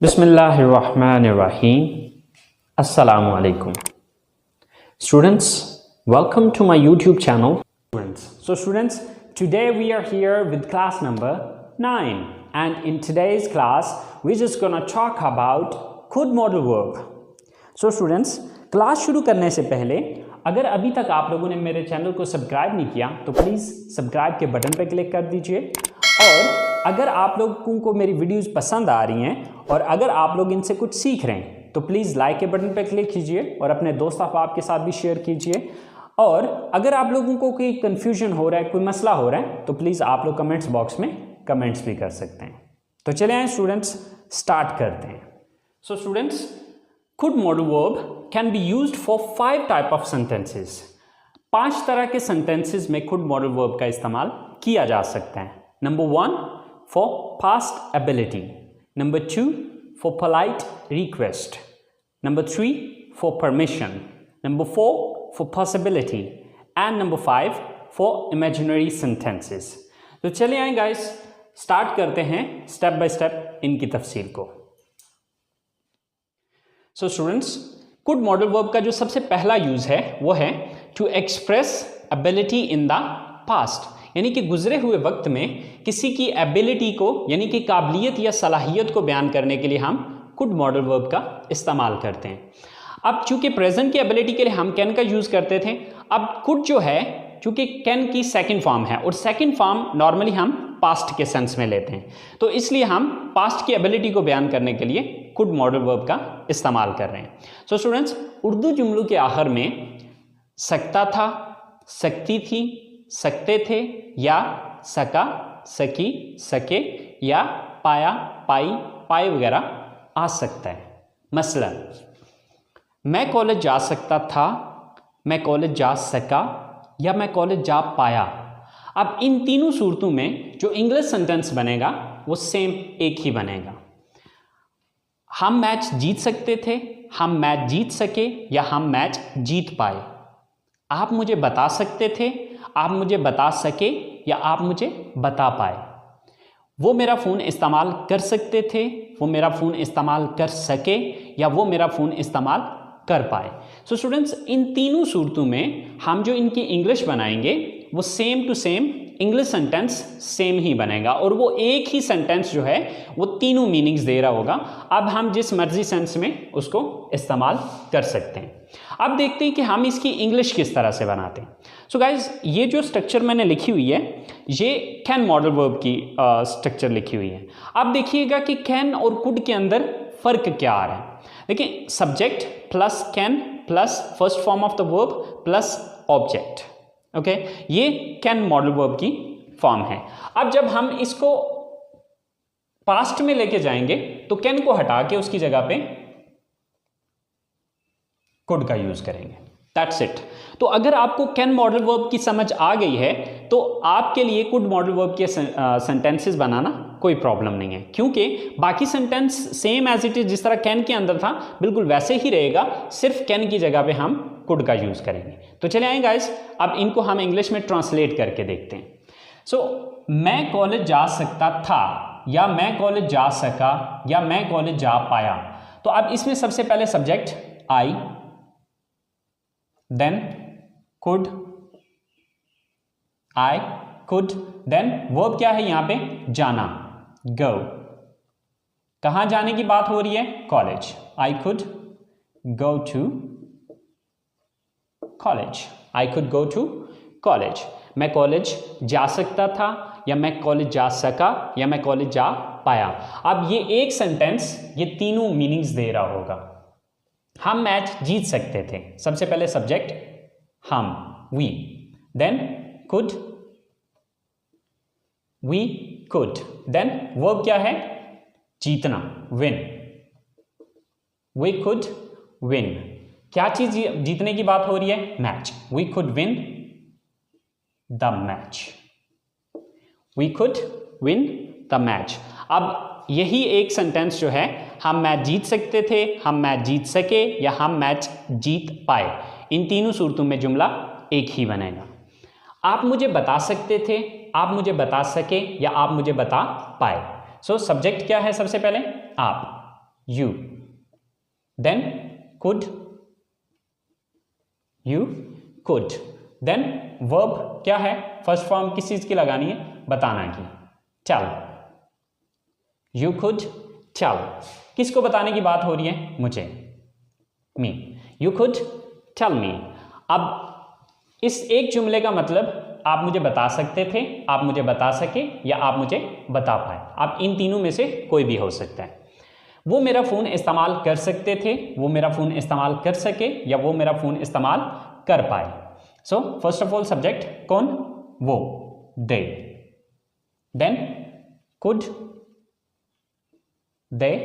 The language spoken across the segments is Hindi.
Bismillahirrahmanirrahim. Assalamu alaikum. Students, welcome to my YouTube channel. Students, today we are here with class number 9, and in today's class we're just gonna talk about could modal verb. So students, class शुरू करने से पहले अगर अभी तक आप लोगों ने मेरे चैनल को सब्सक्राइब नहीं किया तो प्लीज़ सब्सक्राइब के बटन पर क्लिक कर दीजिए। और अगर आप लोगों को मेरी वीडियोस पसंद आ रही हैं और अगर आप लोग इनसे कुछ सीख रहे हैं तो प्लीज़ लाइक के बटन पर क्लिक कीजिए और अपने दोस्त अहबाब के साथ भी शेयर कीजिए। और अगर आप लोगों को कोई कन्फ्यूजन हो रहा है, कोई मसला हो रहा है तो प्लीज़ आप लोग कमेंट्स बॉक्स में कमेंट्स भी कर सकते हैं। तो चले आए स्टूडेंट्स, स्टार्ट करते हैं। So students, could modal verb can be used for 5 type of sentences. 5 तरह के sentences में could modal verb का इस्तेमाल किया जा सकता है। Number 1 for past ability. Number 2 for polite request. Number 3 for permission. Number 4 for possibility. And number 5 for imaginary sentences. तो चलिए आए guys, start करते हैं step by step इनकी तफसील को। So students, could modal verb का जो सबसे पहला यूज है वो है to express ability in the past, यानी कि गुजरे हुए वक्त में किसी की एबिलिटी को यानी कि काबिलियत या सलाहियत को बयान करने के लिए हम कुड मॉडल वर्ब का इस्तेमाल करते हैं। अब चूंकि प्रेजेंट की एबिलिटी के लिए हम कैन का यूज करते थे, अब कुड जो है चूंकि कैन की सेकंड फॉर्म है और सेकंड फॉर्म नॉर्मली हम पास्ट के सेंस में लेते हैं, तो इसलिए हम पास्ट की एबिलिटी को बयान करने के लिए कुड मॉडल वर्ब का इस्तेमाल कर रहे हैं। सो स्टूडेंट्स, उर्दू जुमलों के आखिर में सकता था, सकती थी, सकते थे या सका, सकी, सके या पाया, पाई, पाए वगैरह आ सकता है। मसलन मैं कॉलेज जा सकता था, मैं कॉलेज जा सका या मैं कॉलेज जा पाया। अब इन तीनों सूरतों में जो इंग्लिश सेंटेंस बनेगा वो सेम एक ही बनेगा। हम मैच जीत सकते थे, हम मैच जीत सके या हम मैच जीत पाए। आप मुझे बता सकते थे, आप मुझे बता सके या आप मुझे बता पाए। वो मेरा फ़ोन इस्तेमाल कर सकते थे, वो मेरा फ़ोन इस्तेमाल कर सके या वो मेरा फ़ोन इस्तेमाल कर पाए। सो स्टूडेंट्स, इन तीनों सूरतों में हम जो इनकी इंग्लिश बनाएंगे वो same to same English sentence same ही बनेगा और वो एक ही सेंटेंस जो है वो तीनों मीनिंग्स दे रहा होगा। अब हम जिस मर्जी सेंस में उसको इस्तेमाल कर सकते हैं। अब देखते हैं कि हम इसकी इंग्लिश किस तरह से बनाते हैं। सो गाइज, ये जो स्ट्रक्चर मैंने लिखी हुई है ये कैन मॉडल वर्ब की स्ट्रक्चर लिखी हुई है। अब देखिएगा कि कैन और कुड के अंदर फ़र्क क्या आ रहा है। देखिए, subject plus can plus first form of the verb plus object, okay, ये कैन मॉडल वर्ब की फॉर्म है। अब जब हम इसको पास्ट में लेके जाएंगे तो कैन को हटा के उसकी जगह पे कुड का यूज करेंगे। That's it. तो अगर आपको कैन मॉडल वर्ब की समझ आ गई है तो आपके लिए कुड मॉडल वर्ब के सेंटेंसेस बनाना कोई प्रॉब्लम नहीं है, क्योंकि बाकी sentence same as it is जिस तरह कैन के अंदर था बिल्कुल वैसे ही रहेगा, सिर्फ कैन की जगह पे हम कुड का यूज करेंगे। तो चले आए गाइस, अब इनको हम इंग्लिश में ट्रांसलेट करके देखते हैं। सो मैं कॉलेज जा सकता था या मैं कॉलेज जा सका या मैं कॉलेज जा पाया। तो अब इसमें सबसे पहले subject I, then could, I could, then verb क्या है यहां पे, जाना, गो। कहां जाने की बात हो रही है, college. I could go to college, I could go to college. मैं कॉलेज जा सकता था या मैं कॉलेज जा सका या मैं कॉलेज जा पाया। अब ये एक सेंटेंस ये तीनों मीनिंग्स दे रहा होगा। हम मैच जीत सकते थे, सबसे पहले सब्जेक्ट हम, we, then could, we could, then verb क्या है, जीतना, विन, वी कुड विन। क्या चीज जीतने की बात हो रही है, match. We could win the match, we could win the match. अब यही एक सेंटेंस जो है, हम मैच जीत सकते थे, हम मैच जीत सके या हम मैच जीत पाए, इन तीनों सूरतों में जुमला एक ही बनेगा। आप मुझे बता सकते थे, आप मुझे बता सके या आप मुझे बता पाए। सो सब्जेक्ट क्या है सबसे पहले, आप, you, then could, you could, then verb क्या है, फर्स्ट फॉर्म किस चीज की लगानी है, बताना की, tell, you could tell, किसको बताने की बात हो रही है, मुझे, me, you could tell me। अब इस एक जुमले का मतलब आप मुझे बता सकते थे, आप मुझे बता सके, या आप मुझे बता पाए, आप इन तीनों में से कोई भी हो सकता है। वो मेरा फ़ोन इस्तेमाल कर सकते थे, वो मेरा फ़ोन इस्तेमाल कर सके, या वो मेरा फ़ोन इस्तेमाल कर पाए। So first of all subject कौन, वो, they, then could, they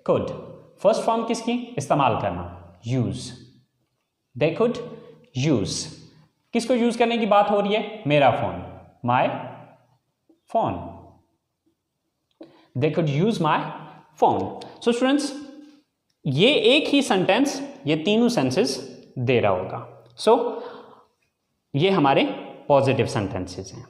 could, first form किसकी, इस्तेमाल करना, यूज, दे कुड यूज, किसको यूज करने की बात हो रही है, मेरा phone, my phone, they could use my phone. So students, ये एक ही सेंटेंस ये तीनों सेंसेस दे रहा होगा। सो ये हमारे पॉजिटिव सेंटेंसेस हैं।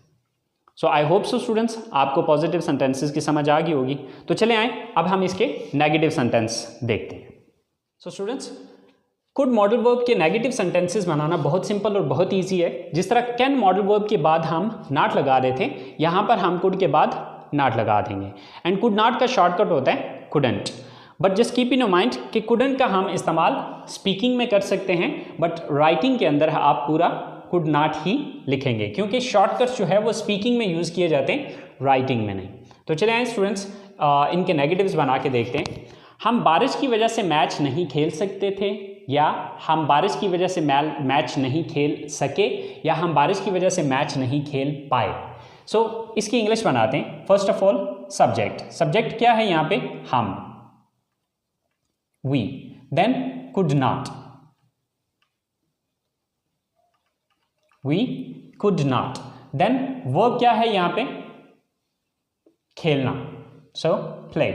So I hope so students, आपको पॉजिटिव सेंटेंसेस की समझ आ गई होगी। तो चले आए अब हम इसके नेगेटिव सेंटेंस देखते हैं। सो स्टूडेंट्स, कुड मॉडल वर्ब के नेगेटिव सेंटेंसेस बनाना बहुत सिंपल और बहुत इजी है। जिस तरह कैन मॉडल वर्ब के बाद हम नॉट लगा रहे थे, यहाँ पर हम कुड के बाद नॉट लगा देंगे। एंड कुड नॉट का शॉर्टकट होता है couldn't. But just keep in mind कि कुडंट का हम इस्तेमाल स्पीकिंग में कर सकते हैं, बट राइटिंग के अंदर आप पूरा कुड नॉट ही लिखेंगे, क्योंकि शॉर्टकट्स जो है वो स्पीकिंग में यूज़ किए जाते हैं, राइटिंग में नहीं। तो चले आए स्टूडेंट्स, इनके नेगेटिव्स बना के देखते हैं। हम बारिश की वजह से मैच नहीं खेल सकते थे, या हम बारिश की वजह से मैच नहीं खेल सके, या हम बारिश की वजह से मैच नहीं खेल पाए। सो इसकी इंग्लिश बनाते हैं। First of all subject, subject क्या है यहाँ पे, हम, we, then could not, we could not, then verb क्या है यहाँ पे, खेलना, so play,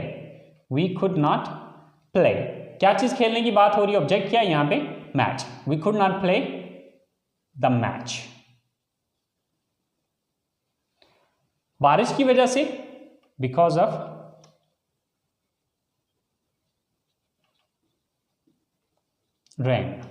we could not play, क्या चीज खेलने की बात हो रही है, ऑब्जेक्ट क्या है यहाँ पे, match, we could not play the match. बारिश की वजह से, because of rain,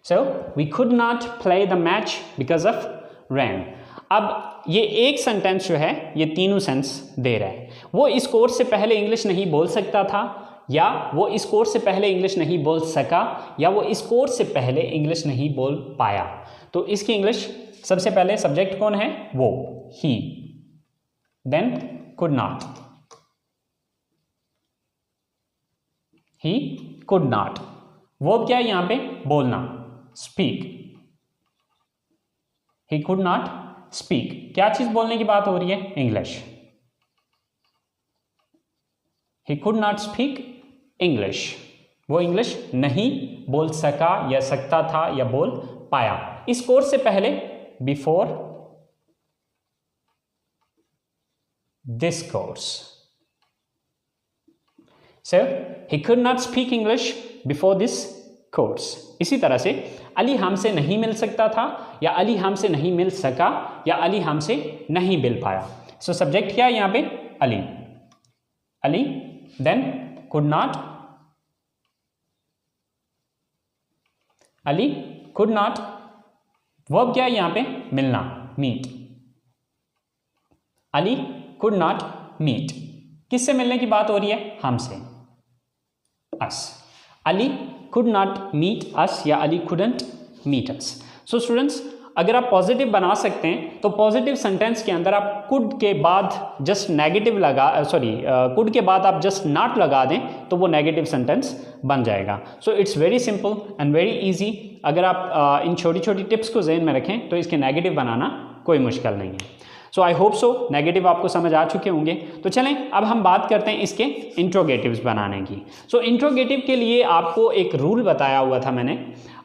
so we could not play the match because of rain. अब ये एक सेंटेंस जो है ये तीनों सेंस दे रहा है। वो इस कोर्स से पहले इंग्लिश नहीं बोल सकता था, या वो इस कोर्स से पहले इंग्लिश नहीं बोल सका, या वो इस कोर्स से पहले इंग्लिश नहीं बोल पाया। तो इसकी इंग्लिश सबसे पहले सब्जेक्ट कौन है, वो, he, then could not, he could not, वो क्या है यहाँ पे, बोलना, speak, he could not speak, क्या चीज बोलने की बात हो रही है, English, he could not speak English, वो इंग्लिश नहीं बोल सका या सकता था या बोल पाया। इस कोर्स से पहले, before this course, so he could not speak English before this course. इसी तरह से अली हमसे नहीं मिल सकता था, या अली हमसे नहीं मिल सका, या अली हमसे नहीं मिल पाया। सो सब्जेक्ट क्या है यहाँ पे, Ali, Ali, then could not, Ali could not, verb क्या है यहाँ पे, मिलना, meet, Ali could not meet, किससे मिलने की बात हो रही है, हमसे, us, Ali could not meet us, या Ali couldn't meet us. So students, अगर आप पॉजिटिव बना सकते हैं तो पॉजिटिव सेंटेंस के अंदर आप कुड के बाद जस्ट नेगेटिव कुड के बाद आप जस्ट नॉट लगा दें तो वो नेगेटिव सेंटेंस बन जाएगा। So it's very simple and very easy. अगर आप इन छोटी छोटी टिप्स को ज़हन में रखें तो इसके नेगेटिव बनाना कोई मुश्किल नहीं है। सो आई होप सो नेगेटिव आपको समझ आ चुके होंगे। तो चलें अब हम बात करते हैं इसके इंट्रोगेटिव्स बनाने की। सो इंट्रोगेटिव के लिए आपको एक रूल बताया हुआ था मैंने।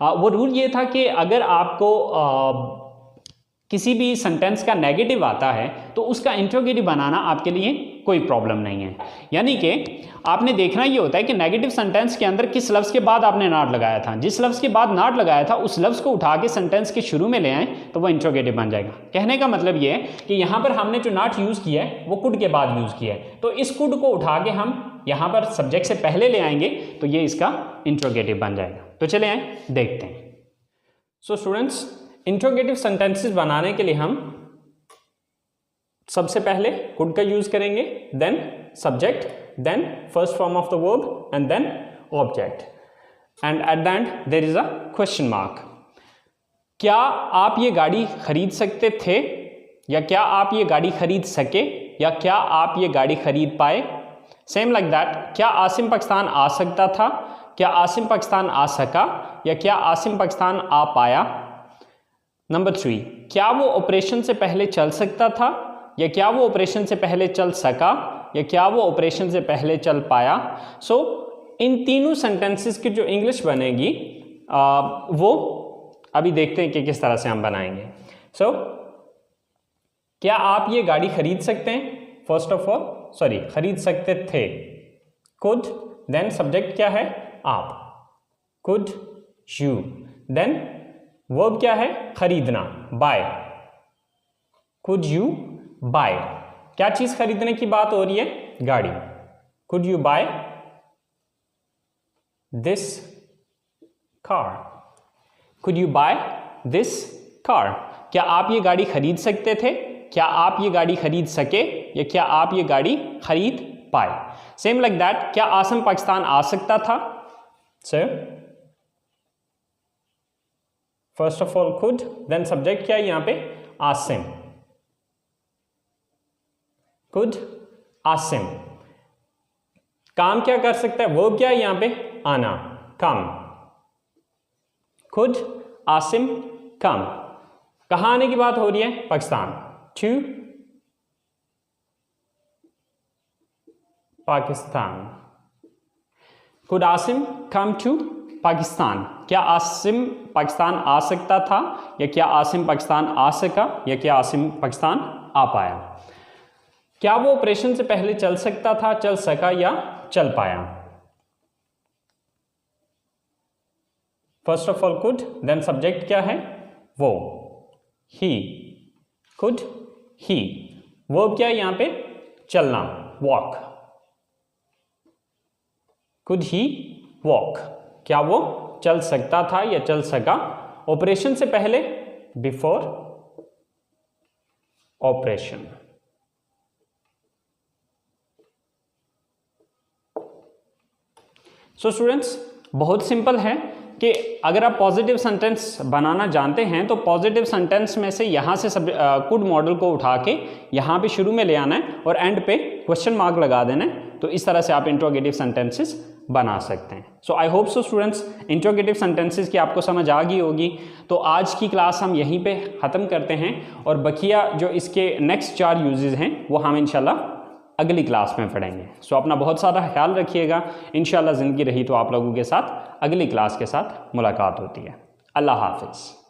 वो रूल ये था कि अगर आपको किसी भी सेंटेंस का नेगेटिव आता है तो उसका इंट्रोगेटिव बनाना आपके लिए कोई प्रॉब्लम नहीं है। यानी कि आपने देखना ये होता है कि नेगेटिव सेंटेंस के अंदर किस लफ्ज़ के बाद आपने नॉट लगाया था। जिस लफ्ज़ के बाद नॉट लगाया था उस लफ्ज़ को उठा के सेंटेंस के शुरू में ले आएँ तो वो इंट्रोगेटिव बन जाएगा। कहने का मतलब ये है कि यहाँ पर हमने जो नॉट यूज़ किया है वो कुड के बाद यूज़ किया है, तो इस कुड को उठा के हम यहाँ पर सब्जेक्ट से पहले ले आएंगे तो ये इसका इंट्रोगेटिव बन जाएगा। तो चले आए देखते हैं। सो स्टूडेंट्स, इंट्रोगेटिव सेंटेंसेस बनाने के लिए हम सबसे पहले कुड का यूज करेंगे, then subject, then first form of the verb and then object, and at the end there is a question mark. क्या आप ये गाड़ी खरीद सकते थे, या क्या आप ये गाड़ी खरीद सके, या क्या आप ये गाड़ी खरीद पाए। सेम लाइक दैट, क्या आसिम पाकिस्तान आ सकता था, क्या आसिम पाकिस्तान आ सका, या क्या आसिम पाकिस्तान आ पाया। नंबर 3, क्या वो ऑपरेशन से पहले चल सकता था, या क्या वो ऑपरेशन से पहले चल सका, या क्या वो ऑपरेशन से पहले चल पाया। सो इन तीनों सेंटेंसेस की जो इंग्लिश बनेगी वो अभी देखते हैं कि किस तरह से हम बनाएंगे। सो क्या आप ये गाड़ी खरीद सकते हैं, फर्स्ट ऑफ ऑल, सॉरी खरीद सकते थे, कुड, देन सब्जेक्ट क्या है, आप, कुड यू, देन वर्ब क्या है, खरीदना, बाय, कुड यू बाय। क्या चीज खरीदने की बात हो रही है, गाड़ी, could you buy this car, could you buy this car. क्या आप ये गाड़ी खरीद सकते थे, क्या आप ये गाड़ी खरीद सके, या क्या आप ये गाड़ी खरीद पाए। सेम लाइक दैट, क्या आसिम पाकिस्तान आ सकता था, सर फर्स्ट ऑफ ऑल खुद, देन सब्जेक्ट क्या है यहां पे, आसिम, खुद आसिम। काम क्या कर सकता है, वर्ब क्या है यहां पे, आना, कम, खुद आसिम कम। कहां आने की बात हो रही है, Pakistan, to Pakistan, could Asim come to Pakistan. क्या आसिम पाकिस्तान आ सकता था, या क्या आसिम पाकिस्तान आ सका, या क्या आसिम पाकिस्तान आ पाया। क्या वो ऑपरेशन से पहले चल सकता था, चल सका, या चल पाया। First of all could, then subject क्या है, वो, ही, कुड ही, वर्ब क्या है यहां पे, चलना, वॉक, कुड ही वॉक। क्या वो चल सकता था या चल सका, ऑपरेशन से पहले, बिफोर ऑपरेशन। सो स्टूडेंट्स, बहुत सिंपल है कि अगर आप पॉजिटिव सेंटेंस बनाना जानते हैं तो पॉजिटिव सेंटेंस में से यहाँ से कुड मॉडल को उठा के यहाँ पे शुरू में ले आना है और एंड पे क्वेश्चन मार्क लगा देना है। तो इस तरह से आप इंट्रोगेटिव सेंटेंसेस बना सकते हैं। So I hope so students, interrogative sentences की आपको समझ आ गई होगी। तो आज की क्लास हम यहीं पे ख़त्म करते हैं और बकिया जो इसके नेक्स्ट 4 यूजेस हैं वो हम इंशाल्लाह अगली क्लास में पढ़ेंगे। सो अपना बहुत सारा ख्याल रखिएगा। इंशाल्लाह ज़िंदगी रही तो आप लोगों के साथ अगली क्लास के साथ मुलाकात होती है। अल्लाह हाफिज़।